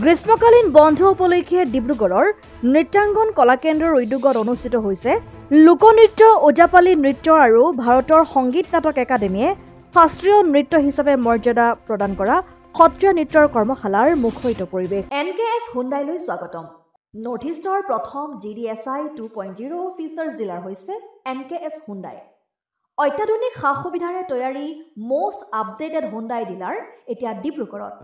গ্ৰীষ্মকালীন বন্ধ উপলক্ষে ডিব্ৰুগড়ৰ নৃত্যাংগন কলাকেন্দ্ৰৰ উদ্যোগত অনুষ্ঠিত হৈছে লোকনৃত্য ওজাপালি নৃত্য আৰু ভাৰতৰ সংগীত নাটক একাডেমীয়ে শাস্ত্ৰীয় নৃত্য হিচাপে মৰ্যাদা প্ৰদান কৰা সত্ৰীয়া নৃত্যৰ কৰ্মশালাৰ মুখৰিত পৰিৱেশ। NKS হুণ্ডাইলৈ স্বাগতম। নৰ্থ ইষ্টৰ প্ৰথম GDSI 2.0 ফিচাৰ্ছ ডিলাৰ হৈছে NKS হুণ্ডাই। অত্যাধুনিক সা সুবিধাৰে তৈয়াৰী most updated হুণ্ডাই ডিলাৰ এতিয়া ডিব্ৰুগড়ত।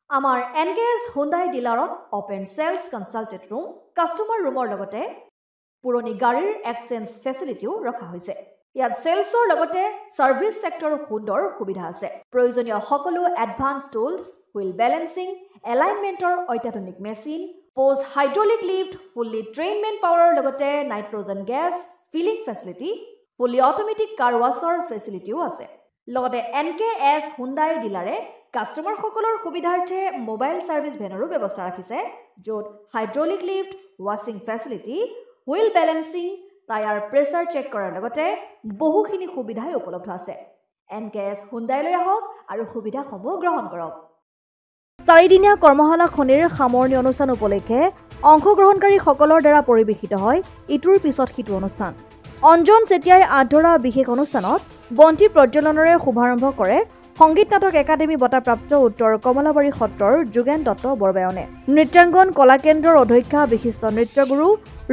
আমাৰ NKS হুণ্ডাই ডিলাৰত open sales consultant room, customer ৰুমৰ লগতে পুৰণি গাড়ীৰ এক্সচেঞ্জ ফেচিলিটিও ৰখা হৈছে। ইয়াত সেলছৰ লগতে সাৰ্ভিস সেক্টৰৰ সুন্দৰ সুবিধা আছে। প্ৰয়োজনীয় সকলো এডভান্স টুলছ, হুইল বেলেন্সিং, এলাইনমেন্টৰ অত্যাধুনিক machine, post hydraulic lift, fully train men পাৱাৰৰ লগতে nitrogen gas filling facility, fully automatic car ৱাছৰ ফেচিলিটিও আছে। লগতে NKS হুণ্ডাই ডিলাৰে কাস্টমাৰ সকলৰ সুবিধাৰ্থে মোবাইল সাৰ্ভিস ভেনৰো ব্যৱস্থা ৰাখিছে, য'ত হাইড্ৰলিক লিফ্ট, ৱাছিং facility, wheel balancing, tyre pressure check কৰাৰ লগতে বহুখিনি সুবিধাই উপলব্ধ আছে। NKS হুণ্ডাইলৈ আহক আৰু সুবিধাসমূহ গ্ৰহণ কৰক। 4দিনীয়া কৰ্মশালাখনিৰ সামৰণি অনুষ্ঠান উপলক্ষে অংশগ্ৰহণকাৰীসকলৰ দ্বাৰা পৰিৱেশিত হয় ইটোৰ পিছত সিটো অনুষ্ঠান। অঞ্জন চেতিয়াই আধৰা বিশেষ অনুষ্ঠানত বন্তি প্ৰজ্বলনেৰে শুভাৰম্ভ কৰে সংগীত নাটক একাডেমী বঁটাপ্ৰাপ্ত উত্তৰ কমলাবাৰী সত্ৰৰ যোগেন দত্ত বৰবায়নে। নৃত্যাংগন কলাকেন্দ্ৰৰ অধ্যক্ষা বিশিষ্ট নৃত্যগুৰু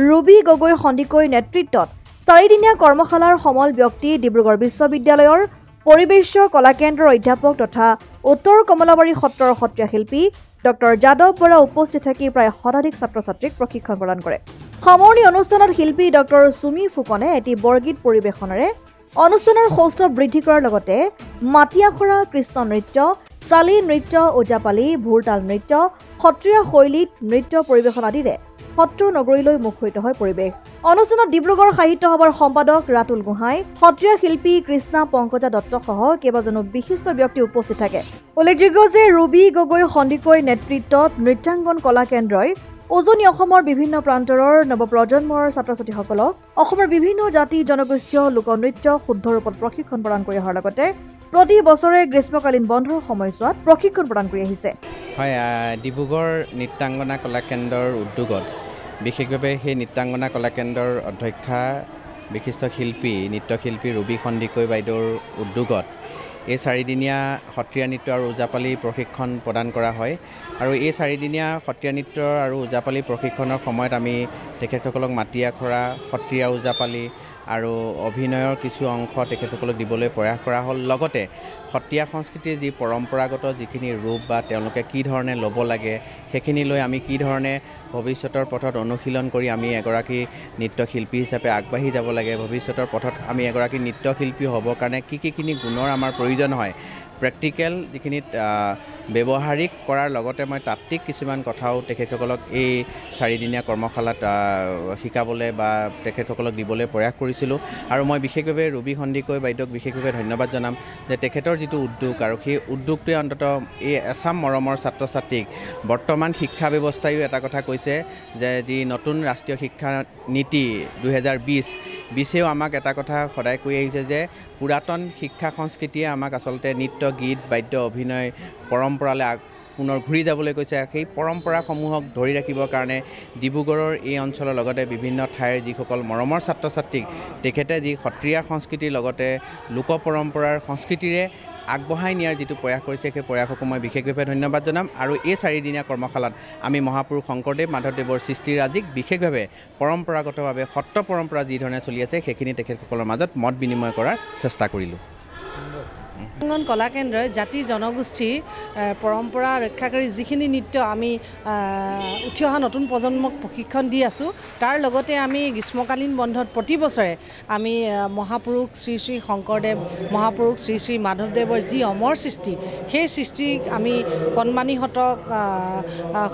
ৰুবি গগৈৰ সন্দিকৈ নেতৃত্বত 4দিনীয়া কৰ্মশালাৰ সমল ব্যক্তি ডিব্ৰুগড় বিশ্ববিদ্যালয়ৰ পৰিৱেশ কলাকেন্দ্ৰৰ অধ্যাপক তথা উত্তৰ কমলাবাৰী সত্ৰৰ সত্ৰীয়া শিল্পী ডক্টৰ যাদৱ বৰা উপস্থিত থাকি প্ৰায় শতাধিক ছাত্ৰ ছাত্ৰীক প্ৰশিক্ষণ প্ৰদান কৰে। সামৰণি অনুষ্ঠানত শিল্পী ডক্টৰ সুমি ফুকনে এটি বৰগীত পৰিৱেশনেৰে অনুষ্ঠানৰ সৌষ্ঠৱ বৃদ্ধি কৰাৰ লগতে মাটি আখৰা, কৃষ্ণ নৃত্য, চালি নৃত্য, ওজাপালি, ভোৰতাল নৃত্য, সত্ৰীয়া শৈলীত নৃত্য পৰিৱেশন আদিৰে সত্ৰ নগৰীলৈ মুখৰিত হয় পৰিৱেশ। অনুষ্ঠানত ডিব্ৰুগড় সাহিত্য সভাৰ সম্পাদক ৰাতুল গোহাঁই, সত্ৰীয়া শিল্পী কৃষ্ণা পংকজা দত্ত সহ কেইবাজনো বিশিষ্ট ব্যক্তি উপস্থিত থাকে। উল্লেখযোগ্য যে ৰুবি গগৈ সন্দিকৈ নেতৃত্বত নৃত্যাংগন কলা কেন্দ্ৰই উজনি অসমৰ বিভিন্ন প্ৰান্তৰৰ নৱপ্ৰজন্মৰ ছাত্ৰ ছাত্ৰীসকলক অসমৰ বিভিন্ন জাতি জনগোষ্ঠীয় লোকনৃত্য শুদ্ধ ৰূপত প্ৰশিক্ষণ প্ৰদান কৰি অহাৰ লগতে প্ৰতি বছৰে গ্ৰীষ্মকালীন বন্ধৰ সময়ছোৱাত প্ৰশিক্ষণ প্ৰদান কৰি আহিছে। হয়, ডিব্ৰুগড় নৃত্যাংগনা কলাকেন্দ্ৰৰ উদ্যোগত বিশেষভাৱে সেই নৃত্যাংগনা কলাকেন্দ্ৰৰ অধ্যক্ষা বিশিষ্ট শিল্পী নৃত্যশিল্পী ৰুবি সন্দিকৈ বাইদেউৰ উদ্যোগত এই 4দিনীয়া সত্ৰীয়া নৃত্য আৰু ওজাপালি প্ৰশিক্ষণ প্ৰদান কৰা হয়। আৰু এই 4দিনীয়া সত্ৰীয়া নৃত্য আৰু ওজাপালি প্ৰশিক্ষণৰ সময়ত আমি তেখেতসকলক মাটি আখৰা, সত্ৰীয়া ওজাপালি আৰু অভিনয়ৰ কিছু অংশ তেখেতসকলক দিবলৈ প্ৰয়াস কৰা হ'ল। লগতে সত্ৰীয়া সংস্কৃতিৰ যি পৰম্পৰাগত যিখিনি ৰূপ বা তেওঁলোকে কি ধৰণে ল'ব লাগে সেইখিনি লৈ আমি কি ধৰণে ভৱিষ্যতৰ পথত অনুশীলন কৰি আমি এগৰাকী নৃত্যশিল্পী হিচাপে আগবাঢ়ি যাব লাগে, ভৱিষ্যতৰ পথত আমি এগৰাকী নৃত্যশিল্পী হ'বৰ কাৰণে কি গুণৰ আমাৰ প্ৰয়োজন হয়, প্ৰেক্টিকেল যিখিনি ব্যৱহাৰিক কৰাৰ লগতে মই তাত্ত্বিক কিছুমান কথাও তেখেতসকলক এই 4দিনীয়া কৰ্মশালাত শিকাবলৈ বা তেখেতসকলক দিবলৈ প্ৰয়াস কৰিছিলোঁ। আৰু মই বিশেষভাৱে ৰুবি সন্দিকৈ বাইদেউক বিশেষভাৱে ধন্যবাদ জনাম যে তেখেতৰ যিটো উদ্যোগ আৰু সেই উদ্যোগটোৱে অন্ততঃ এই এচাম মৰমৰ ছাত্ৰ ছাত্ৰীক বৰ্তমান শিক্ষা ব্যৱস্থায়ো এটা কথা কৈছে যে যি নতুন ৰাষ্ট্ৰীয় শিক্ষা নীতি 2020 আমাক এটা কথা সদায় কৈ আহিছে যে পুৰাতন শিক্ষা সংস্কৃতিয়ে আমাক আচলতে নৃত্য, গীত, বাদ্য, অভিনয় পৰম্পৰালৈ পুনৰ ঘূৰি যাবলৈ কৈছে। সেই পৰম্পৰাসমূহক ধৰি ৰাখিবৰ কাৰণে ডিব্ৰুগড়ৰ এই অঞ্চলৰ লগতে বিভিন্ন ঠাইৰ যিসকল মৰমৰ ছাত্ৰ ছাত্ৰীক তেখেতে যি সত্ৰীয়া সংস্কৃতিৰ লগতে লোক পৰম্পৰাৰ সংস্কৃতিৰে আগবঢ়াই নিয়াৰ যিটো প্ৰয়াস কৰিছে সেই প্ৰয়াসকো মই বিশেষভাৱে ধন্যবাদ জনাম। আৰু এই 4দিনীয়া কৰ্মশালাত আমি মহাপুৰুষ শংকৰদেৱ মাধৱদেৱৰ সৃষ্টিৰাজিক বিশেষভাৱে পৰম্পৰাগতভাৱে সত্ৰ পৰম্পৰা যি ধৰণে চলি আছে সেইখিনি তেখেতসকলৰ মাজত মত বিনিময় কৰাৰ চেষ্টা কৰিলোঁ। নৃত্যাংগন কলাকেন্দ্ৰই জাতি জনগোষ্ঠী পৰম্পৰা ৰক্ষাকাৰী যিখিনি নৃত্য আমি উঠি অহা নতুন প্ৰজন্মক প্ৰশিক্ষণ দি আছোঁ, তাৰ লগতে আমি গ্ৰীষ্মকালীন বন্ধত প্ৰতি বছৰে আমি মহাপুৰুষ শ্ৰী শ্ৰী শংকৰদেৱ, মহাপুৰুষ শ্ৰী শ্ৰী মাধৱদেৱৰ যি অমৰ সৃষ্টি সেই সৃষ্টিক আমি কণমানিহঁতক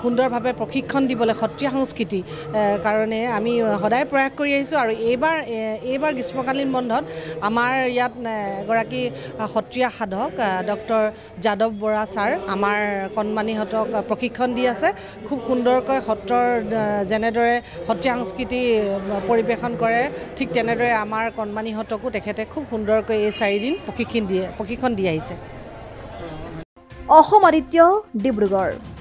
সুন্দৰভাৱে প্ৰশিক্ষণ দিবলৈ সত্ৰীয়া সংস্কৃতি কাৰণে আমি সদায় প্ৰয়াস কৰি আহিছোঁ। আৰু এইবাৰ গ্ৰীষ্মকালীন বন্ধত আমাৰ ইয়াত এগৰাকী সত্ৰীয়া সাধক ডক্টৰ যাদৱ বৰা ছাৰ আমাৰ কণমানিহঁতক প্ৰশিক্ষণ দি আছে। খুব সুন্দৰকৈ সত্ৰৰ যেনেদৰে সত্ৰীয়া সংস্কৃতি পৰিৱেশন কৰে ঠিক তেনেদৰে আমাৰ কণমানিহঁতকো তেখেতে খুব সুন্দৰকৈ এই 4 দিন প্ৰশিক্ষণ দি আহিছে। অসম আদিত্য, ডিব্ৰুগড়।